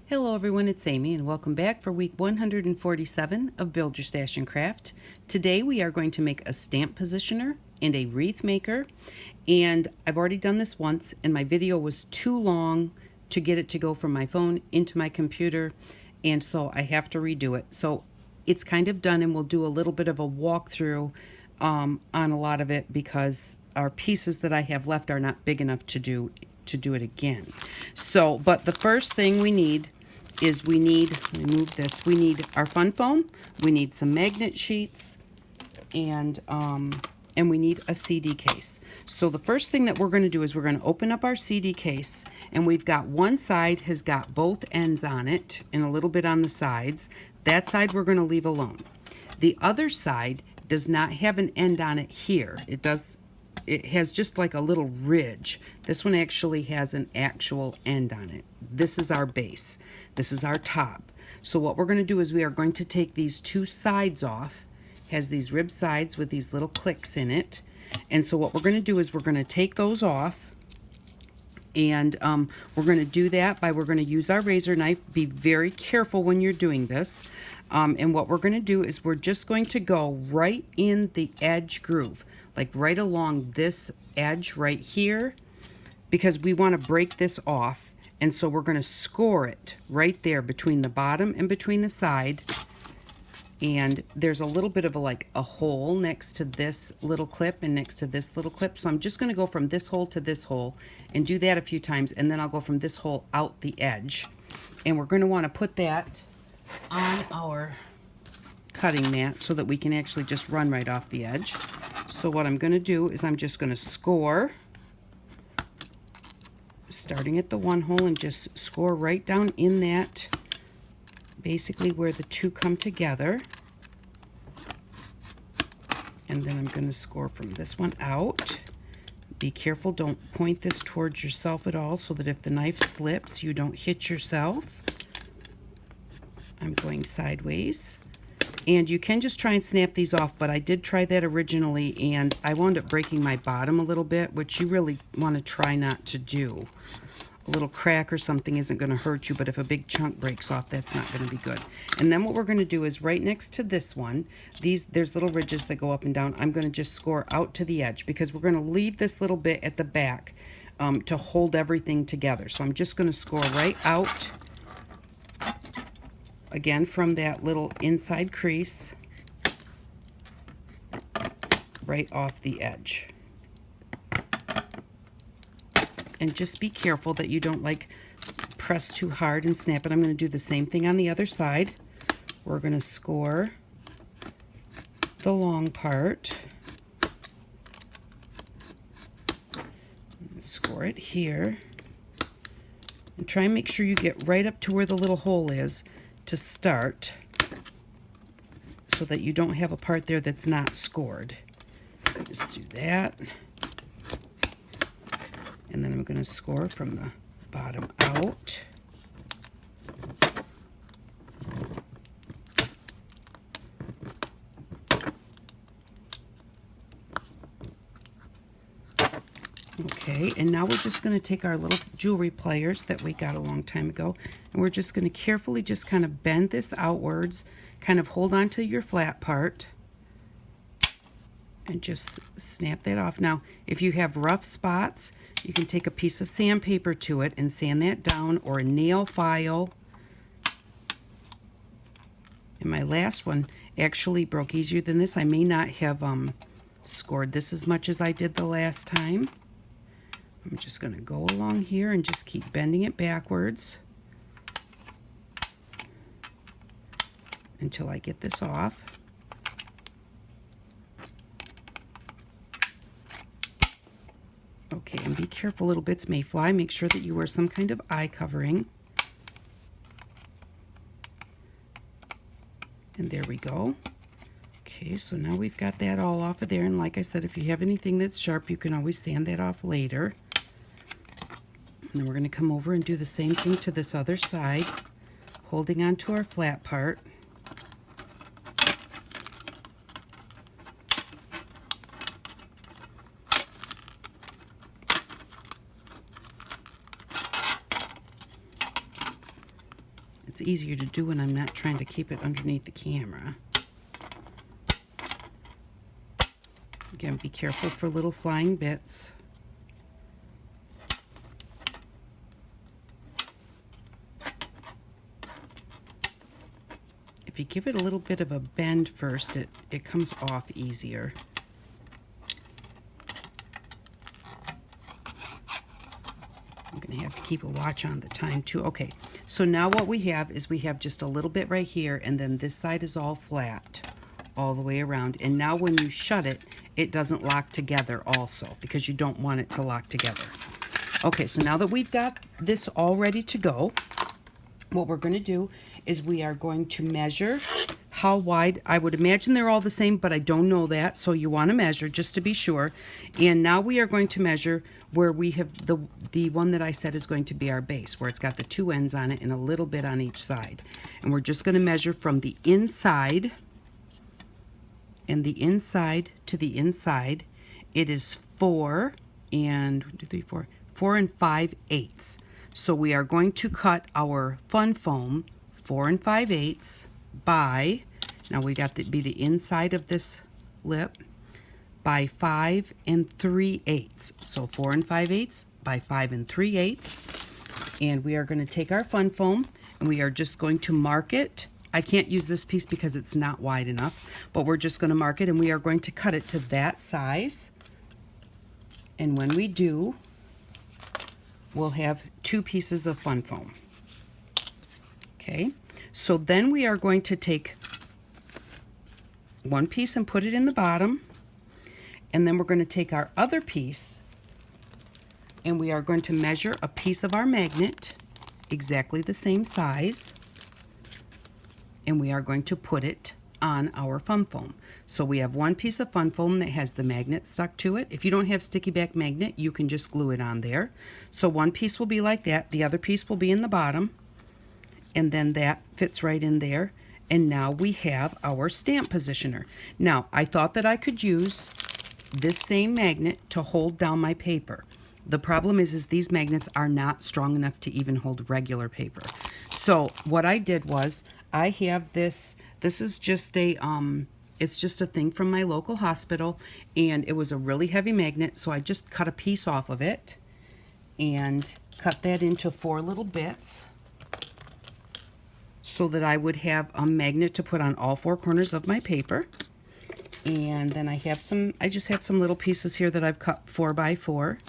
Hello everyone, it's Amy and welcome back for week 147 of Build Your Stash and Craft. Today we are going to make a stamp positioner and a wreath maker, and I've already done this once and my video was too long to get it to go from my phone into my computer, and so I have to redo it. So it's kind of done and we'll do a little bit of a walkthrough on a lot of it because our pieces that I have left are not big enough to do it again. So, but the first thing we need is let me move this, we need our fun foam, we need some magnet sheets, and we need a CD case. So the first thing that we're going to do is we're going to open up our CD case, and we've got one side has got both ends on it and a little bit on the sides. That side we're going to leave alone. The other side does not have an end on it here. It has just like a little ridge. This one actually has an actual end on it. This is our base. This is our top. So what we're going to do is we are going to take these two sides off. It has these rib sides with these little clicks in it. And so what we're going to do is we're going to take those off. And we're going to do that by, we're going to use our razor knife. Be very careful when you're doing this. And what we're going to do is we're just going to go right in the edge groove, like right along this edge right here, because we want to break this off. And so we're going to score it right there between the bottom and between the side. And there's a little bit of a hole next to this little clip and next to this little clip. So I'm just going to go from this hole to this hole and do that a few times. And then I'll go from this hole out the edge. And we're going to want to put that on our cutting mat so that we can actually just run right off the edge. So what I'm going to do is I'm just going to score, starting at the one hole, and just score right down in that, basically where the two come together. And then I'm going to score from this one out. Be careful, don't point this towards yourself at all so that if the knife slips, you don't hit yourself. I'm going sideways. And you can just try and snap these off, but I did try that originally and I wound up breaking my bottom a little bit, which you really want to try not to do. A little crack or something isn't going to hurt you, but if a big chunk breaks off, that's not going to be good. And then what we're going to do is right next to this one, there's little ridges that go up and down. I'm going to just score out to the edge because we're going to leave this little bit at the back to hold everything together. So I'm just going to score right out, again from that little inside crease, right off the edge. And just be careful that you don't press too hard and snap it. I'm going to do the same thing on the other side. We're going to score the long part. Score it here. And try and make sure you get right up to where the little hole is to start, so that you don't have a part there that's not scored. Just do that. And then I'm going to score from the bottom out. Okay, and now we're just going to take our little jewelry pliers that we got a long time ago, and we're just going to carefully just kind of bend this outwards, kind of hold on to your flat part, and just snap that off. Now, if you have rough spots, you can take a piece of sandpaper to it and sand that down, or a nail file. And my last one actually broke easier than this. I may not have scored this as much as I did the last time. I'm just going to go along here and just keep bending it backwards until I get this off. Okay, and be careful, little bits may fly. Make sure that you wear some kind of eye covering. And there we go. Okay, so now we've got that all off of there. And like I said, if you have anything that's sharp, you can always sand that off later. And then we're going to come over and do the same thing to this other side, holding on to our flat part. it's easier to do when I'm not trying to keep it underneath the camera. Again, be careful for little flying bits. If you give it a little bit of a bend first, it comes off easier. I'm going to have to keep a watch on the time too. Okay, so now what we have is we have just a little bit right here, and then this side is all flat all the way around. And now when you shut it, it doesn't lock together also, because you don't want it to lock together. Okay, so now that we've got this all ready to go, what we're going to do is we are going to measure how wide. I would imagine they're all the same, but I don't know that, so you want to measure just to be sure. And now we are going to measure where we have the one that I said is going to be our base, where it's got the two ends on it and a little bit on each side. And we're just going to measure from the inside, and the inside to the inside. It is 4 and 5/8. So we are going to cut our fun foam 4 5/8 by, now we got to be the inside of this lip, by 5 3/8. So 4 5/8 by 5 3/8. And we are going to take our fun foam and we are just going to mark it. I can't use this piece because it's not wide enough, but we're just going to mark it, and we are going to cut it to that size. And when we do, we'll have 2 pieces of fun foam. Okay, so then we are going to take one piece and put it in the bottom, and then we're going to take our other piece and we are going to measure a piece of our magnet exactly the same size, and we are going to put it on our fun foam. So we have one piece of fun foam that has the magnet stuck to it. If you don't have sticky back magnet, you can just glue it on there. So one piece will be like that, the other piece will be in the bottom, and then that fits right in there. And now we have our stamp positioner. Now, I thought that I could use this same magnet to hold down my paper. The problem is these magnets are not strong enough to even hold regular paper. So what I did was, I have this is just a it's just a thing from my local hospital, and it was a really heavy magnet, so I just cut a piece off of it and cut that into 4 little bits so that I would have a magnet to put on all 4 corners of my paper. And then I just have some little pieces here that I've cut 4 by 4.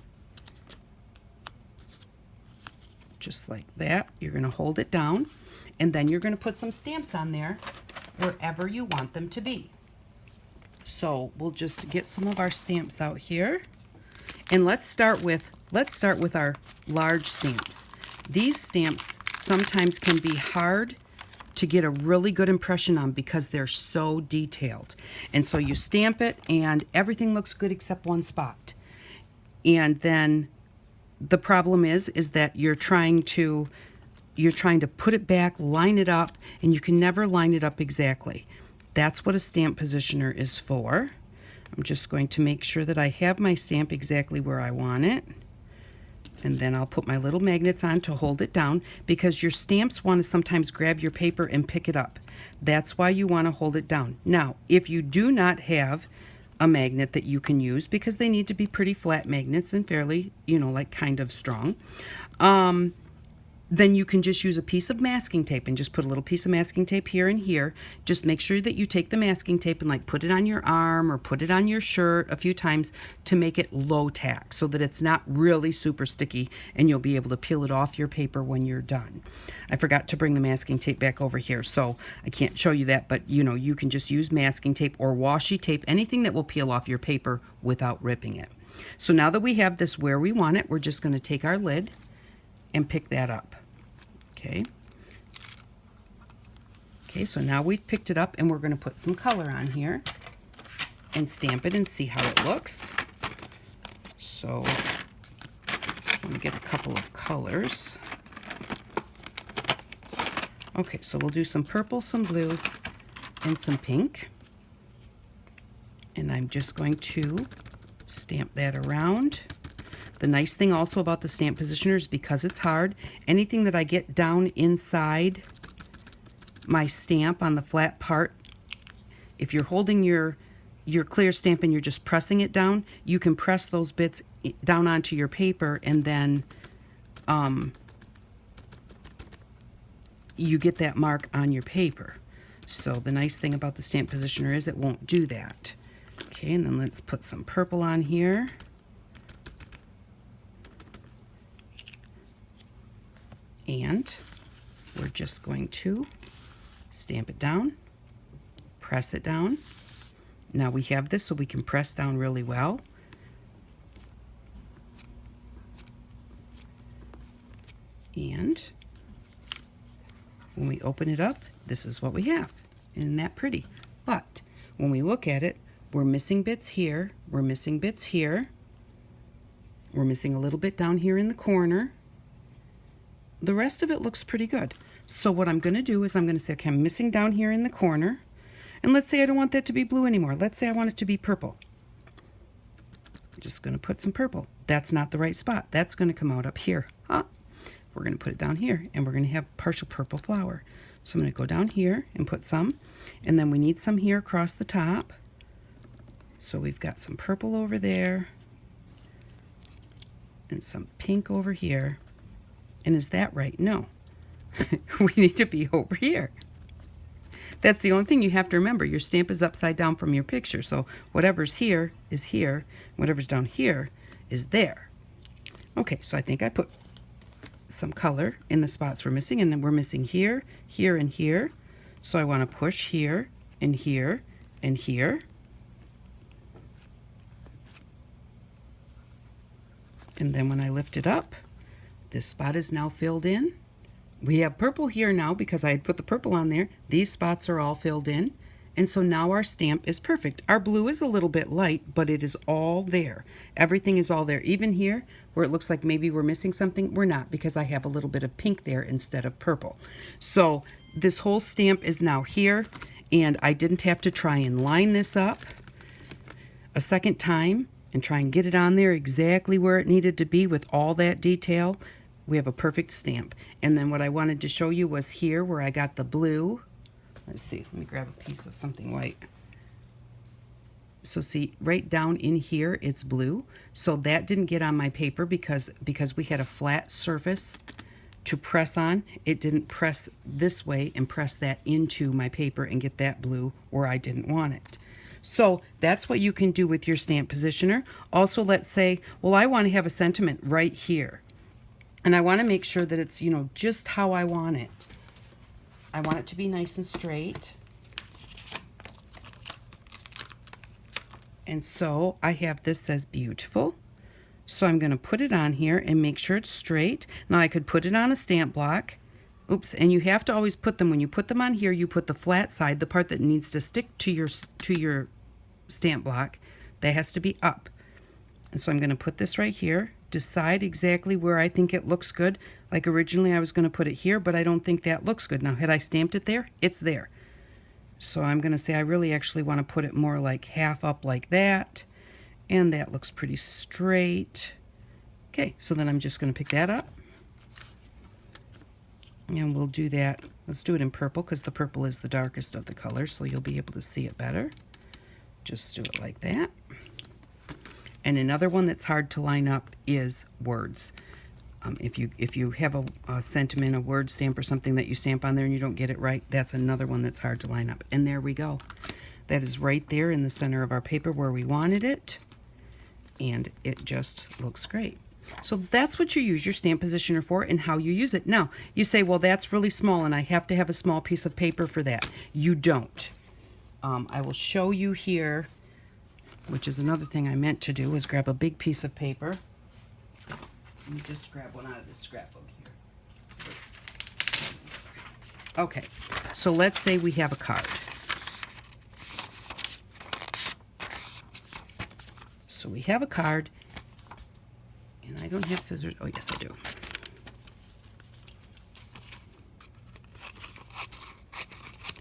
Just like that. You're going to hold it down, and then you're going to put some stamps on there wherever you want them to be. So we'll just get some of our stamps out here, and let's start with our large stamps. These stamps sometimes can be hard to get a really good impression on because they're so detailed. And so you stamp it and everything looks good except one spot. And then the problem is that you're trying to put it back, line it up, and you can never line it up exactly. That's what a stamp positioner is for. I'm just going to make sure that I have my stamp exactly where I want it. And then I'll put my little magnets on to hold it down, because your stamps want to sometimes grab your paper and pick it up. That's why you want to hold it down. Now, if you do not have a magnet that you can use, because they need to be pretty flat magnets and fairly, like kind of strong, then you can just use a piece of masking tape and just put a little piece of masking tape here and here. Just make sure that you take the masking tape and put it on your arm or put it on your shirt a few times to make it low tack so that it's not really super sticky, and you'll be able to peel it off your paper when you're done. I forgot to bring the masking tape back over here, so I can't show you that, but you can just use masking tape or washi tape, anything that will peel off your paper without ripping it. So now that we have this where we want it, we're just going to take our lid and pick that up. Okay, so now we've picked it up, and we're going to put some color on here and stamp it and see how it looks. So I'm going to get a couple of colors. Okay, so we'll do some purple, some blue, and some pink. And I'm just going to stamp that around. The nice thing also about the stamp positioner is because it's hard, anything that I get down inside my stamp on the flat part, if you're holding your clear stamp and you're just pressing it down, you can press those bits down onto your paper, and then you get that mark on your paper. So the nice thing about the stamp positioner is it won't do that. Okay, and then let's put some purple on here. And we're just going to stamp it down, press it down. Now we have this so we can press down really well. And when we open it up, this is what we have. Isn't that pretty? But when we look at it, we're missing bits here, we're missing bits here, we're missing a little bit down here in the corner. The rest of it looks pretty good. So what I'm going to do is I'm going to say, okay, I'm missing down here in the corner. And let's say I don't want that to be blue anymore. Let's say I want it to be purple. I'm just going to put some purple. That's not the right spot. That's going to come out up here. We're going to put it down here, and we're going to have partial purple flower. So I'm going to go down here and put some. And then we need some here across the top. So we've got some purple over there and some pink over here. And is that right? No. We need to be over here. That's the only thing you have to remember. Your stamp is upside down from your picture. So whatever's here is here. Whatever's down here is there. Okay, so I think I put some color in the spots we're missing. And then we're missing here, here, and here. So I want to push here, and here, and here. And then when I lift it up, this spot is now filled in. We have purple here now because I had put the purple on there. These spots are all filled in. And so now our stamp is perfect. Our blue is a little bit light, but it is all there. Everything is all there. Even here, where it looks like maybe we're missing something, we're not, because I have a little bit of pink there instead of purple. So this whole stamp is now here, and I didn't have to try and line this up a second time and try and get it on there exactly where it needed to be with all that detail. We have a perfect stamp. And then what I wanted to show you was here where I got the blue. Let's see, let me grab a piece of something white. So see, right down in here, it's blue. So that didn't get on my paper because we had a flat surface to press on. It didn't press this way and press that into my paper and get that blue where I didn't want it. So that's what you can do with your stamp positioner. Also, let's say, well, I want to have a sentiment right here. And I want to make sure that it's, just how I want it. I want it to be nice and straight. And so I have this says beautiful. So I'm going to put it on here and make sure it's straight. Now I could put it on a stamp block. Oops, and you have to always put them, when you put them on here, you put the flat side, the part that needs to stick to your stamp block, that has to be up. And so I'm going to put this right here, decide exactly where I think it looks good. Like originally I was going to put it here, but I don't think that looks good. Now had I stamped it there, it's there. So I'm going to say I really actually want to put it more like half up like that. And that looks pretty straight. Okay, so then I'm just going to pick that up. And we'll do that. Let's do it in purple because the purple is the darkest of the colors, so you'll be able to see it better. Just do it like that. And another one that's hard to line up is words. If you have a sentiment, a word stamp or something that you stamp on there and you don't get it right, that's another one that's hard to line up. And there we go. That is right there in the center of our paper where we wanted it. And it just looks great. So that's what you use your stamp positioner for and how you use it. Now, you say, well, that's really small and I have to have a small piece of paper for that. You don't. I will show you here, which is another thing I meant to do, is grab a big piece of paper. Let me just grab one out of this scrapbook here. Okay, so let's say we have a card. So we have a card. And I don't have scissors. Oh, yes, I do.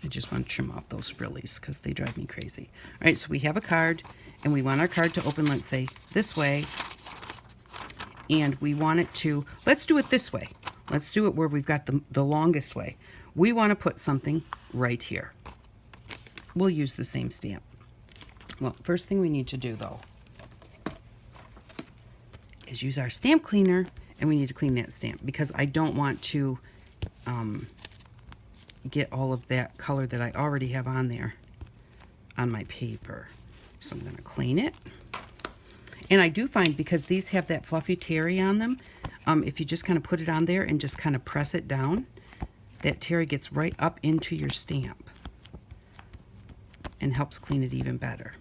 I just want to trim off those frillies because they drive me crazy. All right, so we have a card, and we want our card to open, let's say, this way. And we want it to, let's do it this way. let's do it where we've got the longest way. We want to put something right here. We'll use the same stamp. Well, first thing we need to do, though, is use our stamp cleaner, and we need to clean that stamp because I don't want to get all of that color that I already have on there on my paper. So I'm going to clean it. And I do find, because these have that fluffy terry on them, if you just kind of put it on there and just kind of press it down, that terry gets right up into your stamp and helps clean it even better.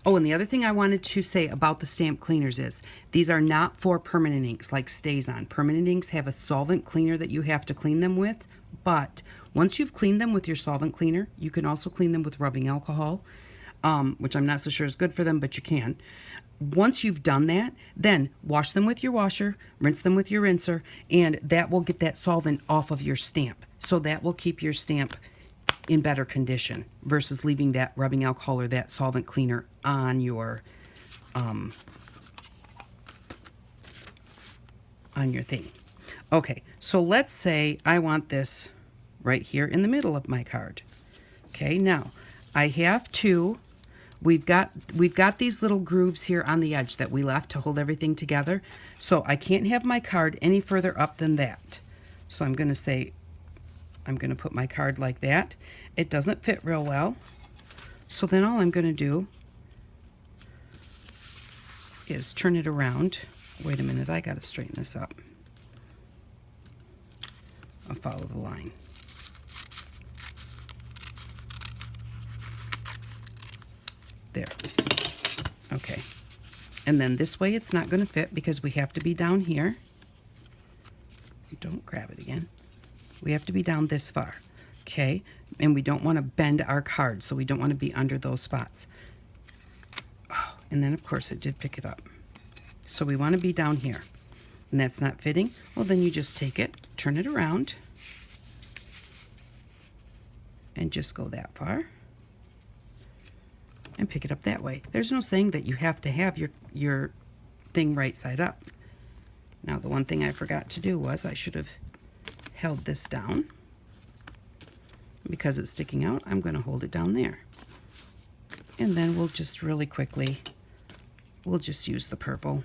Oh, and the other thing I wanted to say about the stamp cleaners is these are not for permanent inks like StazOn. Permanent inks have a solvent cleaner that you have to clean them with, but once you've cleaned them with your solvent cleaner, you can also clean them with rubbing alcohol, which I'm not so sure is good for them, but you can. Once you've done that, then wash them with your washer, rinse them with your rinser, and that will get that solvent off of your stamp. So that will keep your stamp in better condition versus leaving that rubbing alcohol or that solvent cleaner on your thing. Okay, so let's say I want this right here in the middle of my card. Okay, now I have to, we've got these little grooves here on the edge that we left to hold everything together. So I can't have my card any further up than that. So I'm going to say, I'm going to put my card like that. It doesn't fit real well. So then all I'm going to do is turn it around. Wait a minute, I got to straighten this up. I'll follow the line. There. Okay. And then this way it's not going to fit because we have to be down here. Don't grab it again. We have to be down this far. Okay. And we don't want to bend our card, so we don't want to be under those spots. Oh, and then, of course, it did pick it up. So we want to be down here. And that's not fitting. Well, then you just take it, turn it around, and just go that far. And pick it up that way. There's no saying that you have to have your thing right side up. Now, the one thing I forgot to do was I should have held this down. Because it's sticking out, I'm going to hold it down there. And then we'll just really quickly, we'll just use the purple.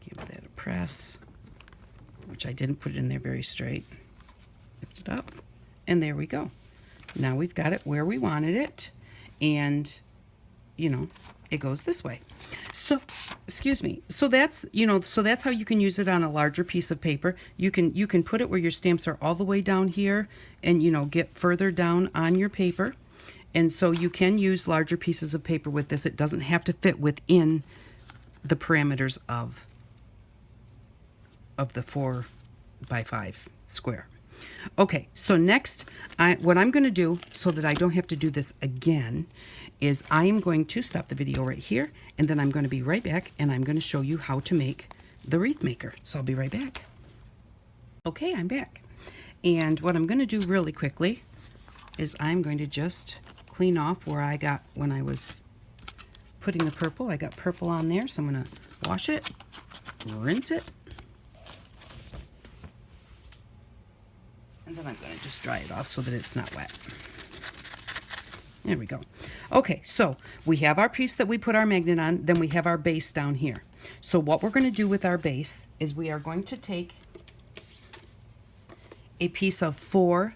Give that a press, which I didn't put it in there very straight. Lift it up, and there we go. Now we've got it where we wanted it, and, you know, it goes this way. So, excuse me. So that's, you know, so that's how you can use it on a larger piece of paper. You can put it where your stamps are all the way down here and, you know, get further down on your paper. And so you can use larger pieces of paper with this. It doesn't have to fit within the parameters of the 4x5 square. Okay, so next, what I'm going to do so that I don't have to do this again is I am going to stop the video right here, and then I'm going to be right back, and I'm going to show you how to make the wreath maker. So I'll be right back. Okay, I'm back. And what I'm going to do really quickly is I'm going to just clean off where I got when I was putting the purple. I got purple on there, so I'm going to wash it, rinse it, and then I'm going to just dry it off so that it's not wet. There we go. Okay, so we have our piece that we put our magnet on, then we have our base down here. So what we're going to do with our base is we are going to take a piece of 4x4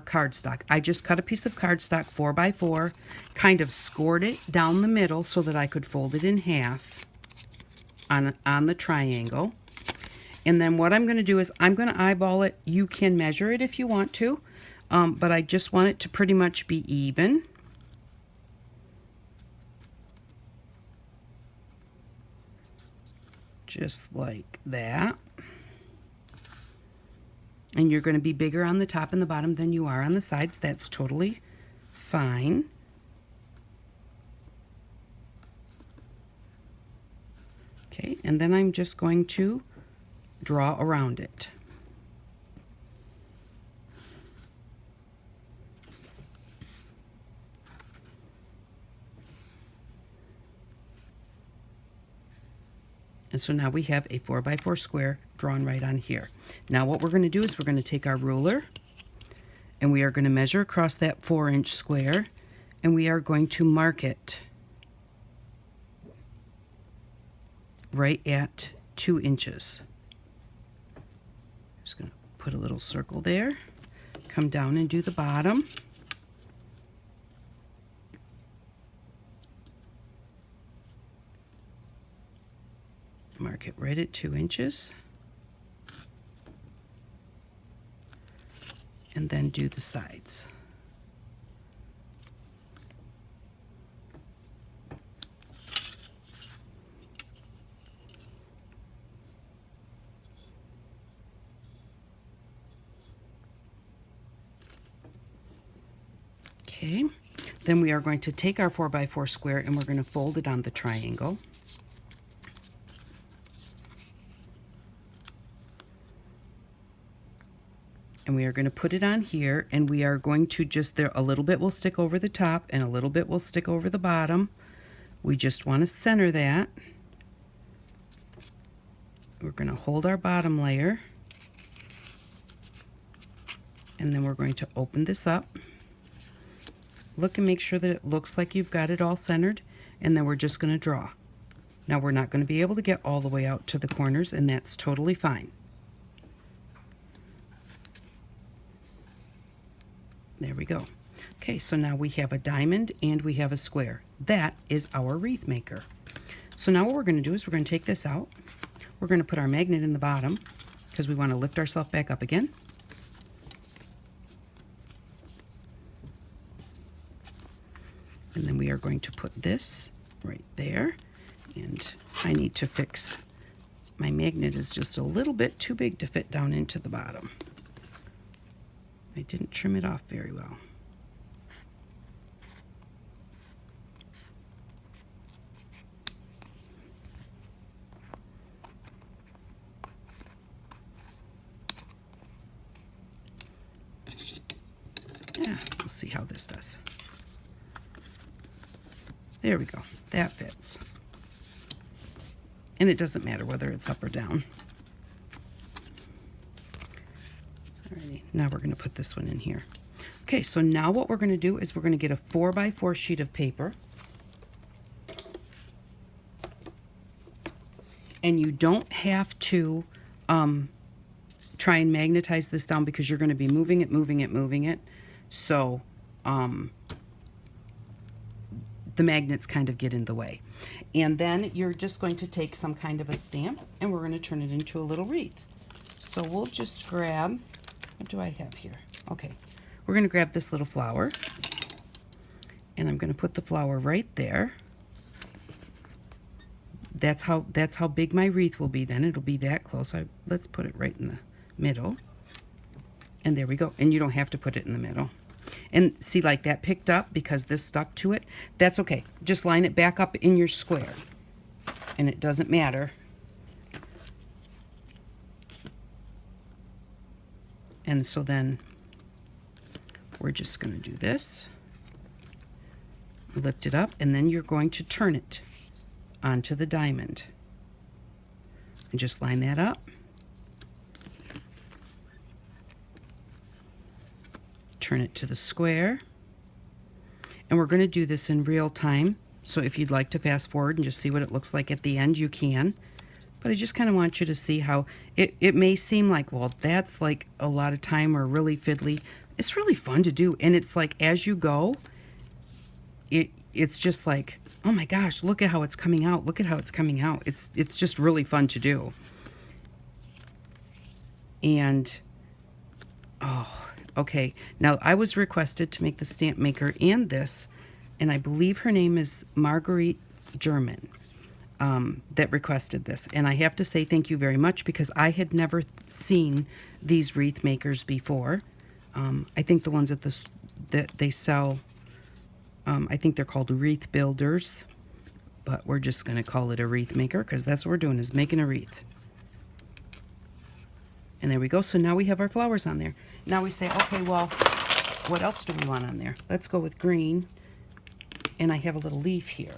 cardstock. I just cut a piece of cardstock 4x4, kind of scored it down the middle so that I could fold it in half on the triangle. And then what I'm going to do is I'm going to eyeball it. You can measure it if you want to, but I just want it to pretty much be even. Just like that. And you're going to be bigger on the top and the bottom than you are on the sides. That's totally fine. Okay, and then I'm just going to draw around it. And so now we have a 4x4 square drawn right on here. Now what we're going to do is we're going to take our ruler and we are going to measure across that 4-inch square, and we are going to mark it right at 2 inches. Just going to put a little circle there, come down and do the bottom. Mark it right at 2 inches. And then do the sides. Okay, then we are going to take our 4x4 square and we're going to fold it on the triangle. And we are going to put it on here, and we are going to just, there a little bit will stick over the top and a little bit will stick over the bottom. We just want to center that. We're going to hold our bottom layer, and then we're going to open this up. Look and make sure that it looks like you've got it all centered, and then we're just going to draw. Now we're not going to be able to get all the way out to the corners, and that's totally fine. There we go. Okay, so now we have a diamond and we have a square. That is our wreath maker. So now what we're going to do is we're going to take this out. We're going to put our magnet in the bottom because we want to lift ourselves back up again. And then we are going to put this right there. And I need to fix, my magnet is just a little bit too big to fit down into the bottom. I didn't trim it off very well. Yeah, we'll see how this does. There we go. That fits. And it doesn't matter whether it's up or down. Alrighty, now we're going to put this one in here. Okay, so now what we're going to do is we're going to get a 4x4 sheet of paper. And you don't have to try and magnetize this down because you're going to be moving it. So the magnets kind of get in the way. And then you're just going to take some kind of a stamp and we're going to turn it into a little wreath. So we'll just grab, what do I have here? Okay, we're going to grab this little flower and I'm going to put the flower right there. That's how big my wreath will be then. It'll be that close. Let's put it right in the middle. And there we go. And you don't have to put it in the middle. And see, like that picked up because this stuck to it. That's okay. Just line it back up in your square. And it doesn't matter. And so then we're just going to do this. Lift it up, and then you're going to turn it onto the diamond. And just line that up. Turn it to the square. And we're going to do this in real time. So if you'd like to fast forward and just see what it looks like at the end, you can. But I just kind of want you to see how it may seem like, well, that's like a lot of time or really fiddly. It's really fun to do. And it's like as you go, it's just like, oh my gosh, look at how it's coming out. Look at how it's coming out. It's just really fun to do. And, oh, okay. Now, I was requested to make the stamp maker and this, and I believe her name is Marguerite German, that requested this. And I have to say thank you very much because I had never seen these wreath makers before. I think the ones that they sell, I think they're called wreath builders, but we're just going to call it a wreath maker because that's what we're doing, is making a wreath. And there we go. So now we have our flowers on there. Now we say, okay, well, what else do we want on there? Let's go with green. And I have a little leaf here.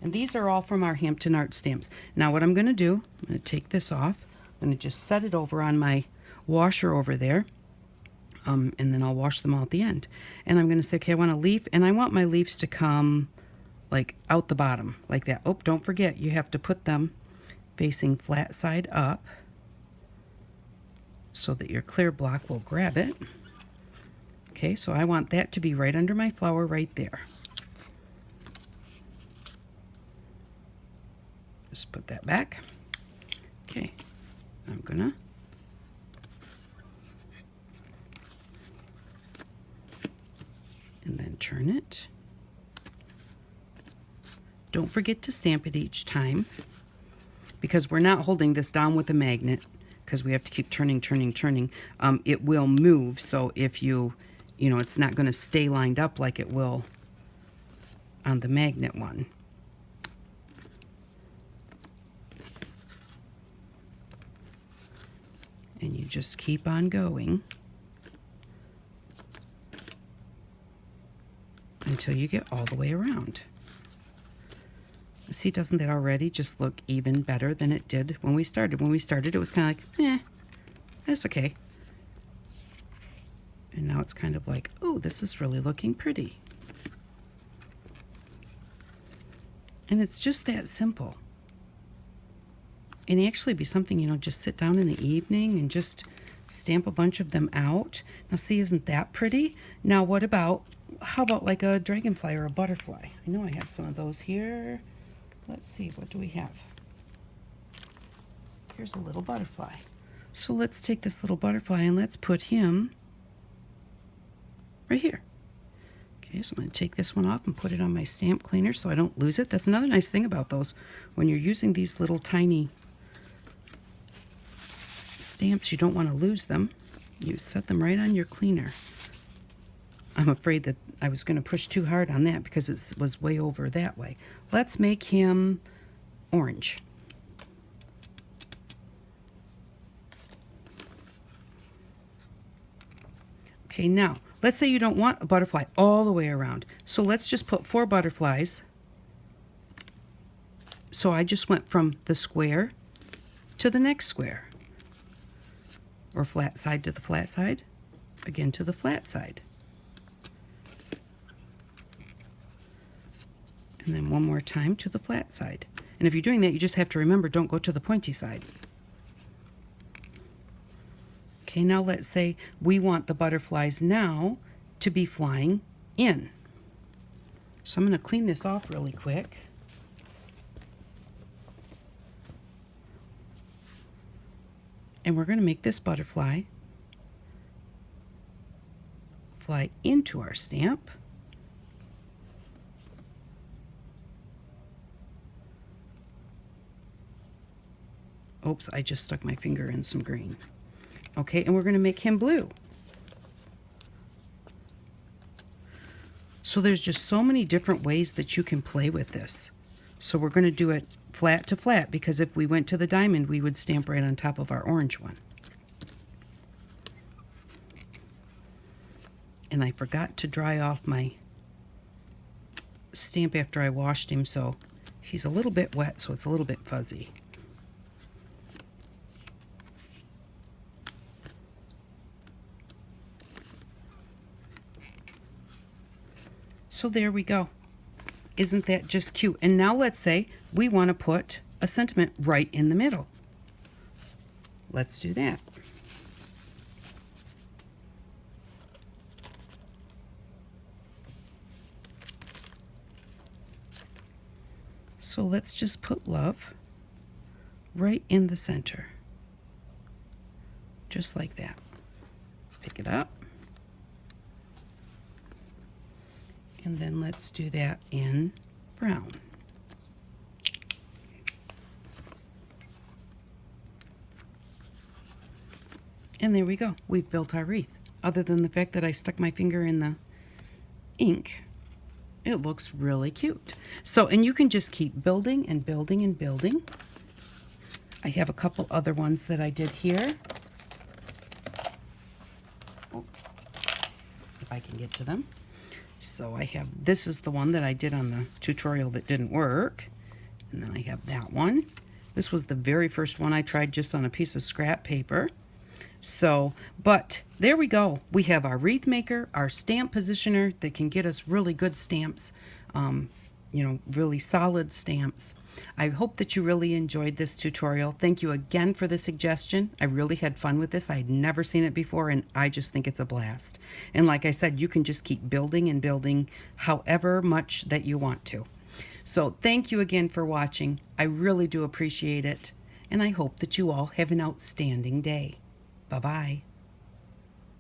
And these are all from our Hampton Art stamps. Now what I'm going to do, I'm going to take this off. I'm going to just set it over on my washer over there. And then I'll wash them all at the end. And I'm going to say, okay, I want a leaf, and I want my leaves to come like out the bottom, like that. Oh, don't forget, you have to put them facing flat side up so that your clear block will grab it. Okay, so I want that to be right under my flower right there. Just put that back. Okay, I'm gonna and then turn it. Don't forget to stamp it each time, because we're not holding this down with a magnet, because we have to keep turning. It will move, so if you know, it's not going to stay lined up like it will on the magnet one. And you just keep on going until you get all the way around. See, doesn't that already just look even better than it did when we started? When we started, it was kind of like, that's okay. And now it's kind of like, oh, this is really looking pretty. And it's just that simple. And actually be something, you know, just sit down in the evening and just stamp a bunch of them out. Now see, isn't that pretty? Now what about, how about like a dragonfly or a butterfly? I know I have some of those here. Let's see, what do we have? Here's a little butterfly. So let's take this little butterfly and let's put him right here. Okay, so I'm going to take this one off and put it on my stamp cleaner so I don't lose it. That's another nice thing about those. When you're using these little tiny stamps, you don't want to lose them. You set them right on your cleaner. I'm afraid that I was going to push too hard on that because it was way over that way. Let's make him orange. Okay, now let's say you don't want a butterfly all the way around. So let's just put 4 butterflies. So I just went from the square to the next square. Or flat side to the flat side. Again to the flat side. And then one more time to the flat side. And if you're doing that, you just have to remember, don't go to the pointy side. Okay, now let's say we want the butterflies now to be flying in. So I'm going to clean this off really quick. And we're going to make this butterfly fly into our stamp. Oops, I just stuck my finger in some green. Okay, and we're going to make him blue. So there's just so many different ways that you can play with this. So we're going to do it flat to flat, because if we went to the diamond, we would stamp right on top of our orange one. And I forgot to dry off my stamp after I washed him, so he's a little bit wet, so it's a little bit fuzzy. So there we go. Isn't that just cute? And now let's say we want to put a sentiment right in the middle. Let's do that. So let's just put love right in the center. Just like that. Pick it up. And then let's do that in brown. And there we go. We've built our wreath. Other than the fact that I stuck my finger in the ink, it looks really cute. So, and you can just keep building and building and building. I have a couple other ones that I did here. Oh, if I can get to them. So I have, this is the one that I did on the tutorial that didn't work. And then I have that one. This was the very first one I tried just on a piece of scrap paper. So, but there we go. We have our wreath maker, our stamp positioner that can get us really good stamps, really solid stamps. I hope that you really enjoyed this tutorial. Thank you again for the suggestion. I really had fun with this. I had never seen it before, and I just think it's a blast. And like I said, you can just keep building and building however much that you want to. So thank you again for watching. I really do appreciate it, and I hope that you all have an outstanding day. Bye-bye.